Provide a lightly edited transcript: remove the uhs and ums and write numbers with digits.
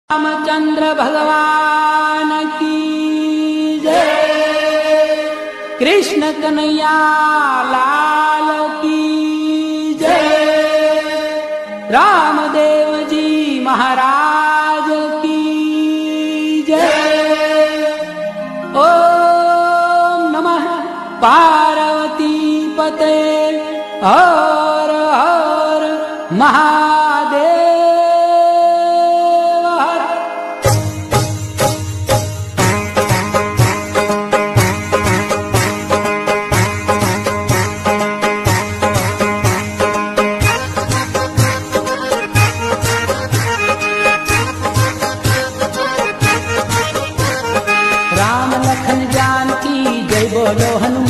रामचंद्र भगवान की जय। कृष्ण कन्हैया लाल की जय। रामदेव जी महाराज की जय। ओम नमः पार्वती पते हर हर महादेव। राम लखन जानकी जय बोलो हनुमान।